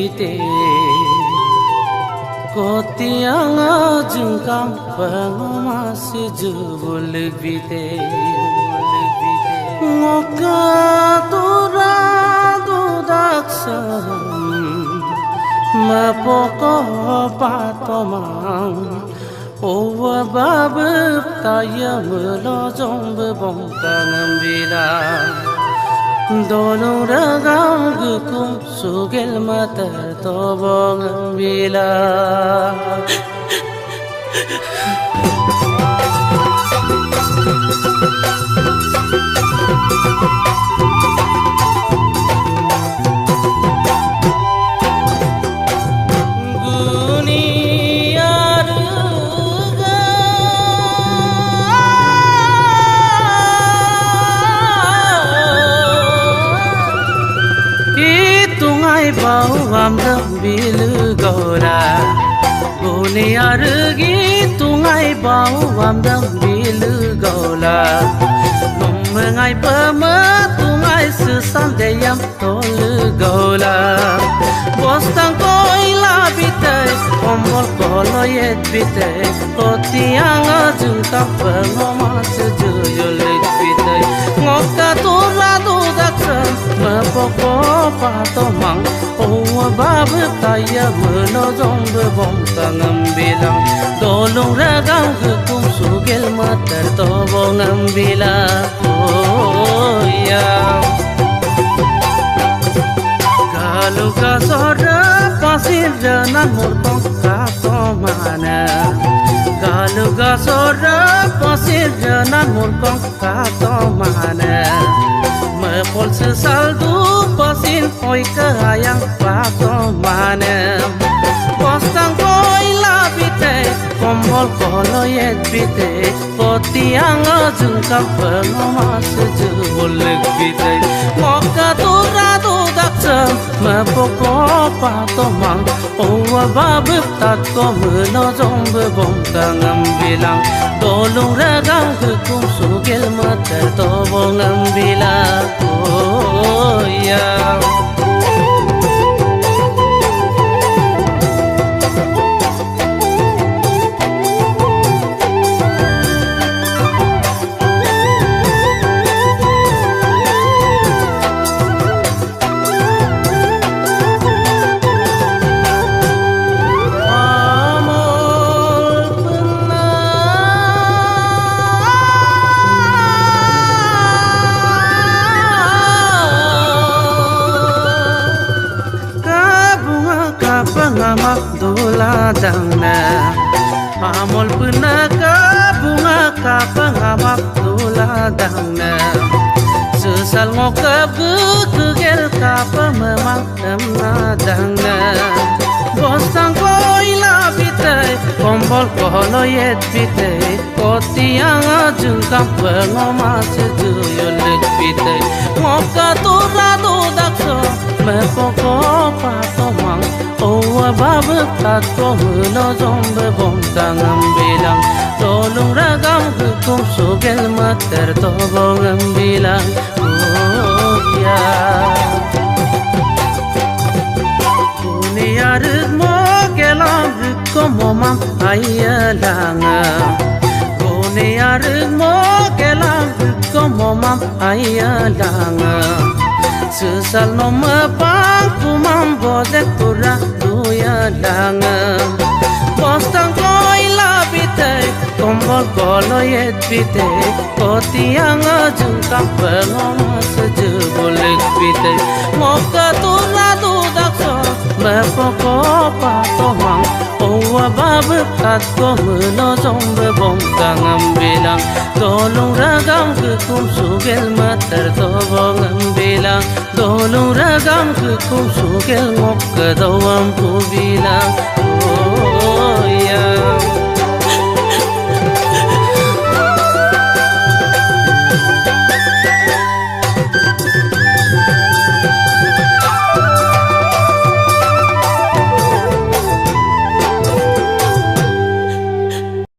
bite kotianga jungkam pangoma se jubul bite ngoka tura dudaksam mapoko patomang owa babab tayam lo jomb bongkang bila dolong ragam gukum sugel matar tobong bila bau amram bilu gora gune argi tungai bau amram bilu gola nomngai pama tungai susan deyam tol gola bostang koila bitai kombol koloyet bitai kotiang jungka pangoma sejuyolek bitai ngokka tura dudaksam mapoko patomang owa babab taya melo jomb bongkang bilang dolong ragam gukum sugel matar tobong bilang oh ya galu gasora pasir janan murkong katomana galu gasora pasir janan murkong katomana mepol sesaldu pasin oi kayang patomana postang koila bite kombol koloyet bite kotiang jungkam pangoma sejubul bite ngoka tura dudaksam mapoko patomang owa babab tat ko melo jomb bongkang bilang dolong ragam gukum sugel matar tobong bilang oh ya pengamak dola dangna amol punaka bunga ka pengamak dola dangna sesal ngokap kegel ka pememang temna dangna bostang koila bitai kombol koloyet bitai kotiang jungkam pangoma sejuyolek bitai ngokka tura dudaksam mapoko patomang owa babab tat ko melo jomb bongkang bilang dolong ragam gukum sugel matar tobong bilang oh ya gune arg mo kelam gukum momam ayalanga gune arg mo kelam gukum momam ayalanga sesal nomma pangkumam bodek pura duya langam postang koila bitai kombol koloyet bitai kotiang jungkam pangoma sejubul bitai ngoka tura dudaksam mapoko patomang owa babab tat ko melo jomb bongkang bilang dolong ragam gukum sugel matar tobong bilang dolong ragam gukum sugel ngokka dawam bilang